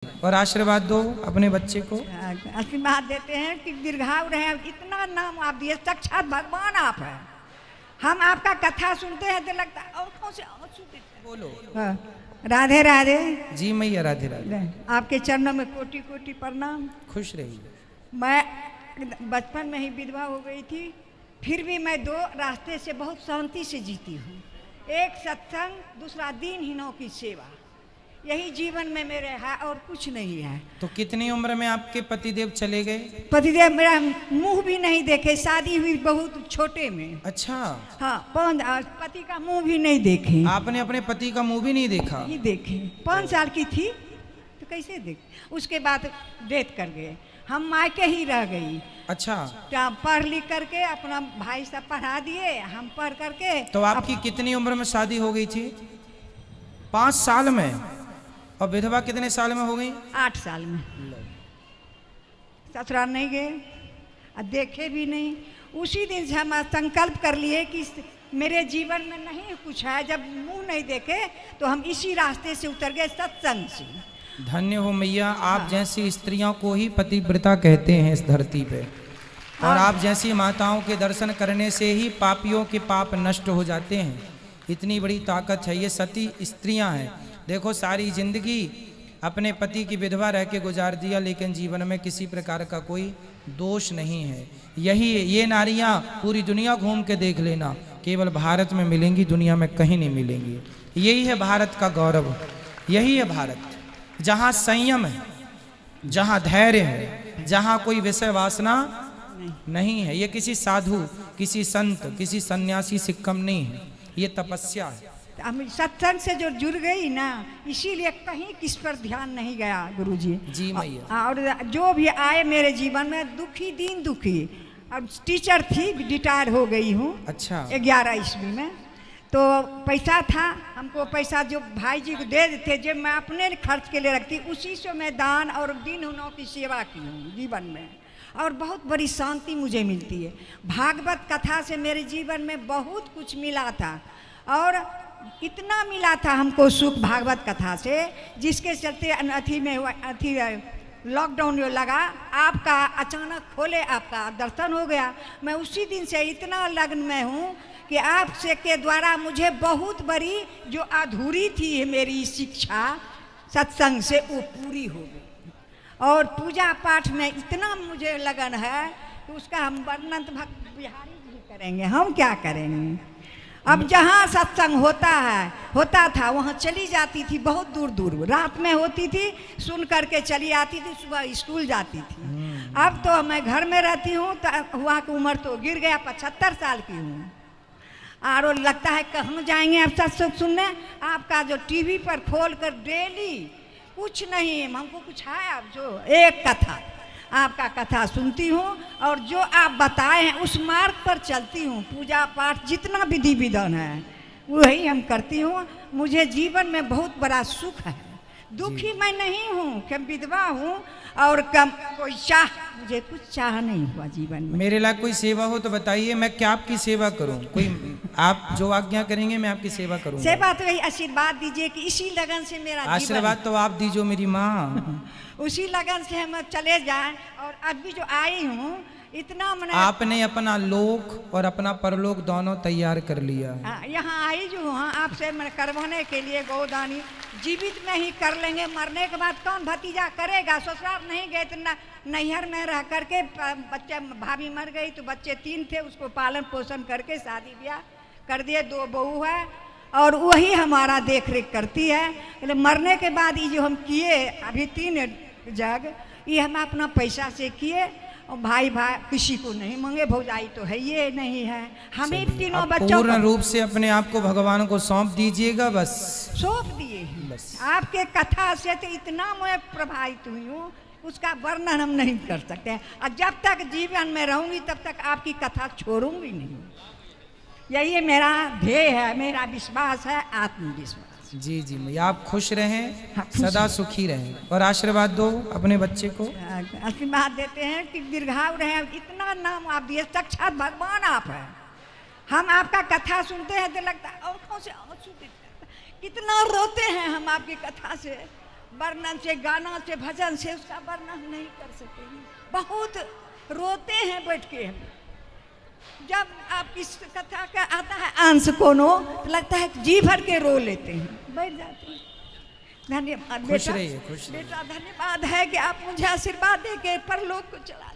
और आशीर्वाद दो अपने बच्चे को। आशीर्वाद देते हैं कि दीर्घायु रहे। इतना नाम आप दिए, साक्षात भगवान आप हैं। हम आपका कथा सुनते हैं तो लगता है आंखों से आंसू गिरते हैं। बोलो। हाँ, राधे राधे। जी मैया राधे राधे। आपके चरणों में कोटि कोटि प्रणाम। खुश रहिए। मैं बचपन में ही विधवा हो गई थी, फिर भी मैं दो रास्ते से बहुत शांति से जीती हूँ। एक सत्संग, दूसरा दीनहीनों की सेवा, यही जीवन में मेरे है और कुछ नहीं है। तो कितनी उम्र में आपके पतिदेव चले गए? पतिदेव मेरा मुंह भी नहीं देखे, शादी हुई बहुत छोटे में। अच्छा। हाँ, पति का मुंह भी नहीं देखे। आपने अपने पति का मुंह भी नहीं देखा? नहीं देखे। 5 साल की थी तो कैसे देखे। उसके बाद डेथ कर गए, हम मायके ही रह गई। अच्छा। क्या पढ़ लिख करके अपना भाई सब पढ़ा दिए, हम पढ़ करके। तो आपकी कितनी उम्र में शादी हो गई थी? 5 साल में। और विधवा कितने साल में हो गई? 8 साल में। ससुराल नहीं गए और देखे भी नहीं। उसी दिन से हम संकल्प कर लिए कि मेरे जीवन में नहीं कुछ है। जब मुंह नहीं देखे तो हम इसी रास्ते से उतर गए, सत्संग से। धन्य हो मैया, आप जैसी स्त्रियों को ही पतिव्रता कहते हैं इस धरती पे। और आप जैसी माताओं के दर्शन करने से ही पापियों के पाप नष्ट हो जाते हैं। इतनी बड़ी ताकत है, ये सती स्त्रियां हैं। देखो, सारी जिंदगी अपने पति की विधवा रह के गुजार दिया, लेकिन जीवन में किसी प्रकार का कोई दोष नहीं है। ये नारियां पूरी दुनिया घूम के देख लेना, केवल भारत में मिलेंगी, दुनिया में कहीं नहीं मिलेंगी। यही है भारत का गौरव, यही है भारत, जहाँ संयम है, जहाँ धैर्य है, जहाँ कोई विषय वासना नहीं है। ये किसी साधु, किसी संत, किसी सन्यासी से कम नहीं है, ये तपस्या है। हम सत्संग से जो जुड़ गई ना, इसीलिए कहीं किस पर ध्यान नहीं गया गुरुजी। जी मैया। और जो भी आए मेरे जीवन में दुखी, दीन दुखी। अब टीचर थी, रिटायर हो गई हूँ। अच्छा। 11 ईस्वी में। तो पैसा था, हमको पैसा जो भाई जी को दे देते, जो मैं अपने खर्च के लिए रखती, उसी से मैं दान और दीनहीनों की सेवा की हूँ जीवन में। और बहुत बड़ी शांति मुझे मिलती है। भागवत कथा से मेरे जीवन में बहुत कुछ मिला था, और इतना मिला था हमको सुख भागवत कथा से, जिसके चलते लॉकडाउन जो लगा, आपका अचानक खोले, आपका दर्शन हो गया। मैं उसी दिन से इतना लग्न में हूँ कि आपसे के द्वारा मुझे बहुत बड़ी जो अधूरी थी मेरी शिक्षा सत्संग से, वो पूरी हो गई। और पूजा पाठ में इतना मुझे लगन है कि उसका हम वर्णन तो भक्त बिहारी जी करेंगे, हम क्या करेंगे। अब जहाँ सत्संग होता था वहाँ चली जाती थी, बहुत दूर दूर। रात में होती थी, सुन करके चली आती थी, सुबह स्कूल जाती थी। अब तो मैं घर में रहती हूँ, तो हुआ की उम्र तो गिर गया, 75 साल की हूँ। और लगता है कहाँ जाएंगे अब सत्संग सुनने। आपका जो टीवी पर खोल कर डेली कुछ नहीं, हमको कुछ है अब जो एक कथा, आपका कथा सुनती हूँ, और जो आप बताए हैं उस मार्ग पर चलती हूँ। पूजा पाठ जितना विधि विधान है वही हम करती हूँ। मुझे जीवन में बहुत बड़ा सुख है। दुखी मैं नहीं हूँ, कि विधवा हूँ, और कम कोई मुझे कुछ चाह नहीं हुआ जीवन में। मेरे लायक कोई सेवा हो तो बताइए, मैं क्या आपकी सेवा करूं? कोई आप जो आज्ञा करेंगे मैं आपकी सेवा करूंगा। सेवा तो यही, आशीर्वाद दीजिए कि इसी लगन से मेरा आशीर्वाद तो आप दीजिए मेरी माँ। उसी लगन से हम चले जाएं। और अभी जो आई हूँ इतना मैंने, आपने अपना लोक और अपना परलोक दोनों तैयार कर लिया। यहाँ आई जो हूँ आपसे मैं करवाने के लिए गोदानी। जीवित में ही कर लेंगे, मरने के बाद कौन भतीजा करेगा। ससुराल नहीं गए तो नैहर में रह करके, बच्चे भाभी मर गई तो बच्चे 3 थे, उसको पालन पोषण करके शादी ब्याह कर दिए। 2 बहू है और वही हमारा देख रेख करती है। मरने के बाद ये जो हम किए अभी 3 जग, ये हम अपना पैसा से किए। और भाई किसी को नहीं मांगे, भौजाई तो है ये नहीं है, हमें तीनों बच्चों पूर्ण रूप से अपने आप को भगवान को सौंप दीजिएगा। बस सौंप दिए बस। आपके कथा से तो इतना मैं प्रभावित हुई हूँ, उसका वर्णन हम नहीं कर सकते। और जब तक जीवन में रहूंगी तब तक आपकी कथा छोड़ूंगी नहीं। यही मेरा ध्येय है, मेरा विश्वास है, आत्मविश्वास। जी जी मैया, आप खुश रहें, सदा सुखी रहें। और आशीर्वाद दो अपने बच्चे को। आशीर्वाद देते हैं कि दीर्घायु रहे। इतना नाम आप दिए, साक्षात भगवान आप हैं। हम आपका कथा सुनते हैं तो लगता है आंखों से आंसू गिरते हैं। कितना रोते हैं हम आपकी कथा से। वर्णन से, गाना से, भजन से उसका वर्णन नहीं कर सकेंगे। बहुत रोते हैं बैठ के हम। जब आपकी कथा का आता है अंश कोनो, तो लगता है जी भर के रो लेते हैं, बैठ जाते हैं। धन्यवाद खुश बेटा, रहिए, खुश रहिए। बेटा धन्यवाद है कि आप मुझे आशीर्वाद दे के परलोक को चला।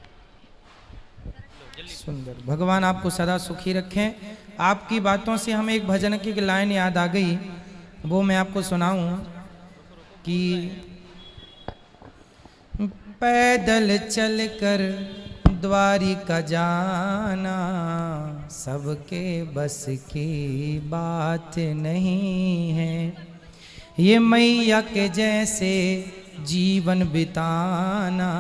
सुंदर, भगवान आपको सदा सुखी रखें। आपकी बातों से हमें एक भजन की लाइन याद आ गई, वो मैं आपको सुनाऊं कि पैदल चलकर द्वारिका जाना सबके बस की बात नहीं है, ये मैया के जैसे जीवन बिताना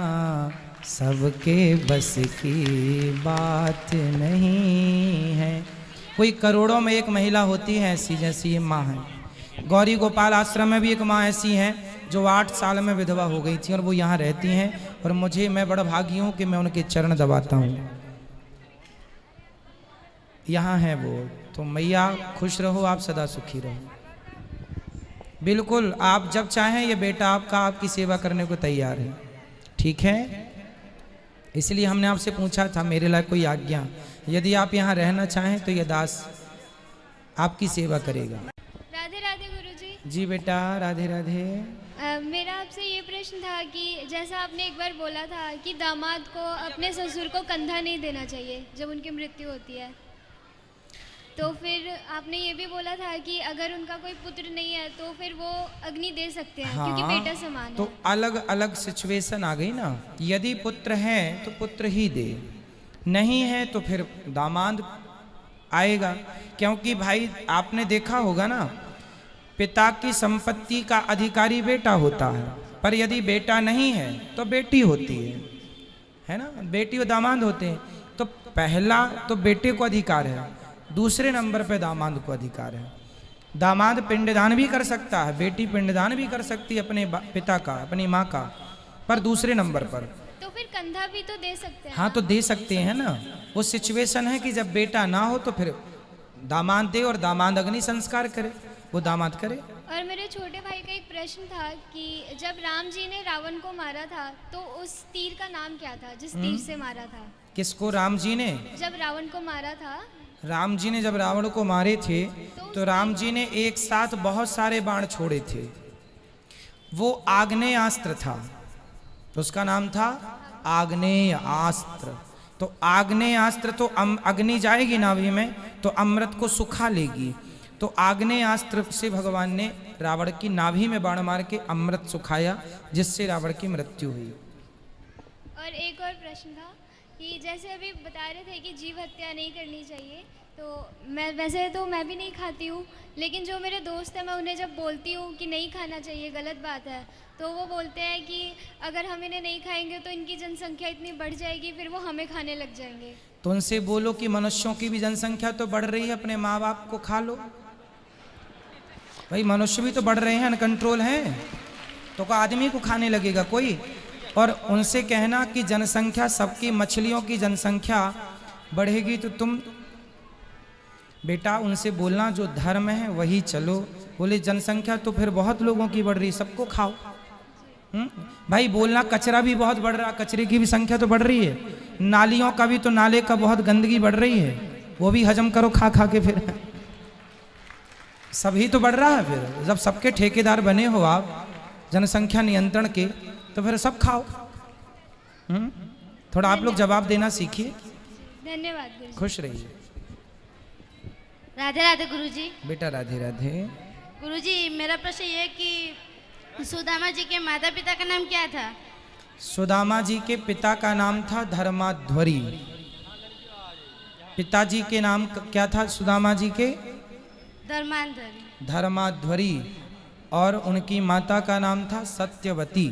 सबके बस की बात नहीं है। कोई करोड़ों में एक महिला होती है ऐसी, जैसी ये माँ है। गौरी गोपाल आश्रम में भी एक माँ ऐसी हैं जो 8 साल में विधवा हो गई थी और वो यहाँ रहती हैं, और मैं बड़ा भागी हूँ कि मैं उनके चरण दबाता हूँ। यहाँ है वो। तो मैया खुश रहो, आप सदा सुखी रहो। बिल्कुल, आप जब चाहें ये बेटा आपका आपकी सेवा करने को तैयार है, ठीक है। इसलिए हमने आपसे पूछा था मेरे लायक कोई आज्ञा, यदि आप यहाँ रहना चाहें तो ये दास आपकी सेवा करेगा। राधे राधे गुरुजी। जी बेटा, राधे राधे। मेरा आपसे ये प्रश्न था कि जैसा आपने एक बार बोला था कि दामाद को अपने ससुर को कंधा नहीं देना चाहिए जब उनकी मृत्यु होती है, तो फिर आपने ये भी बोला था कि अगर उनका कोई पुत्र नहीं है तो फिर वो अग्नि दे सकते हैं, हाँ, क्योंकि बेटा समान तो है। अलग अलग सिचुएशन आ गई ना। यदि पुत्र है तो पुत्र ही दे, नहीं है तो फिर दामाद आएगा। क्योंकि भाई आपने देखा होगा ना, पिता की संपत्ति का अधिकारी बेटा होता है, पर यदि बेटा नहीं है तो बेटी होती है ना। बेटी और दामाद होते हैं। तो पहला तो बेटे को अधिकार है, दूसरे नंबर पे दामाद को अधिकार है। दामाद पिंडदान भी कर सकता है, बेटी पिंडदान भी कर सकती है अपने पिता का, अपनी माँ का, पर दूसरे नंबर पर। तो फिर कंधा भी तो दे सकते हैं। हाँ, तो दे सकते हैं ना। वो सिचुएशन है कि जब बेटा ना हो तो फिर दामाद दे और दामाद अग्नि संस्कार करे, वो दामाद करे। और मेरे छोटे भाई का एक प्रश्न था कि जब राम जी ने रावण को मारा था तो उस तीर का नाम क्या था, जिस तीर से मारा था? किसको? राम जी ने? जब रावण को मारा था, राम जी ने जब रावण को मारे थे तो राम जी ने एक साथ बहुत सारे बाण छोड़े थे। वो आग्नेयास्त्र था, तो उसका नाम था आग्नेयास्त्र। तो आग्नेयास्त्र तो अग्नि जाएगी नाभि में तो अमृत को सुखा लेगी। तो आग्नेयास्त्र से भगवान ने रावण की नाभि में बाण मार के अमृत सुखाया, जिससे रावण की मृत्यु हुई। और एक और प्रश्न था कि जैसे अभी बता रहे थे कि जीव हत्या नहीं करनी चाहिए, तो मैं भी नहीं खाती हूँ, लेकिन जो मेरे दोस्त हैं मैं उन्हें जब बोलती हूँ कि नहीं खाना चाहिए, गलत बात है, तो वो बोलते हैं कि अगर हम इन्हें नहीं खाएंगे तो इनकी जनसंख्या इतनी बढ़ जाएगी, फिर वो हमें खाने लग जाएंगे। तो उनसे बोलो कि मनुष्यों की भी जनसंख्या तो बढ़ रही है, अपने माँ बाप को खा लो। भाई मनुष्य भी तो बढ़ रहे हैं, अनकंट्रोल हैं, तो का आदमी को खाने लगेगा कोई? और उनसे कहना कि जनसंख्या सबकी, मछलियों की जनसंख्या बढ़ेगी तो तुम बेटा उनसे बोलना जो धर्म है वही चलो। बोले जनसंख्या तो फिर बहुत लोगों की बढ़ रही, सबको खाओ। भाई बोलना कचरा भी बहुत बढ़ रहा, कचरे की भी संख्या तो बढ़ रही है। नालियों का भी तो, नाले का बहुत गंदगी बढ़ रही है, वो भी हजम करो खा खा के। फिर सभी तो बढ़ रहा है। फिर जब सबके ठेकेदार बने हो आप जनसंख्या नियंत्रण के, तो फिर सब खाओ। थोड़ा आप लोग जवाब देना सीखिए। धन्यवाद गुरुजी। खुश रहिए। राधे राधे गुरुजी। बेटा राधे राधे। गुरुजी मेरा प्रश्न ये है कि सुदामा जी के माता पिता का नाम क्या था? सुदामा जी के पिता का नाम था धर्माध्वरी। पिताजी के नाम क्या था सुदामा जी के? धर्मांधरी। धर्माध्वरी। और उनकी माता का नाम था सत्यवती।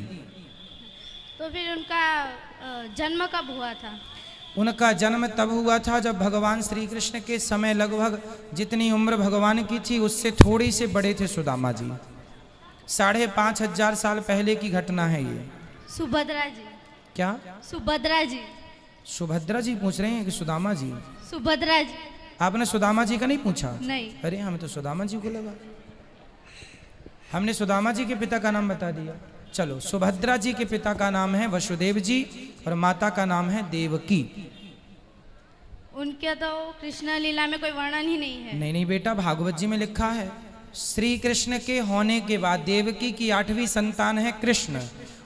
तो फिर उनका जन्म कब हुआ था? उनका जन्म तब हुआ था जब भगवान श्री कृष्ण के समय लगभग जितनी उम्र भगवान की थी उससे थोड़ी से बड़े थे सुदामा जी। 5,500 साल पहले की घटना है ये। सुभद्रा जी। क्या? सुभद्रा जी। सुभद्रा जी पूछ रहे हैं कि सुदामा जी? सुभद्रा जी। आपने सुदामा जी का नहीं पूछा? नहीं। अरे हमें तो सुदामा जी को लगा। हमने सुदामा जी के पिता का नाम बता दिया। चलो, सुभद्रा जी के पिता का नाम है वसुदेव जी और माता का नाम है देवकी। उनके तो कृष्ण लीला में कोई वर्णन ही नहीं है। नहीं नहीं बेटा, भागवत जी में लिखा है श्री कृष्ण के होने के बाद देवकी की 8वीं संतान है कृष्ण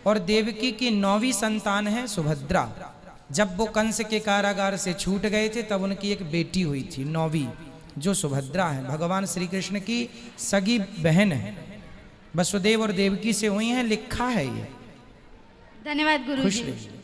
और देवकी की 9वीं संतान है सुभद्रा। जब वो कंस के कारागार से छूट गए थे तब उनकी एक बेटी हुई थी 9वीं, जो सुभद्रा है, भगवान श्री कृष्ण की सगी बहन है, वसुदेव और देवकी से हुई है, लिखा है ये। धन्यवाद खुश गुरुजी। रहिए।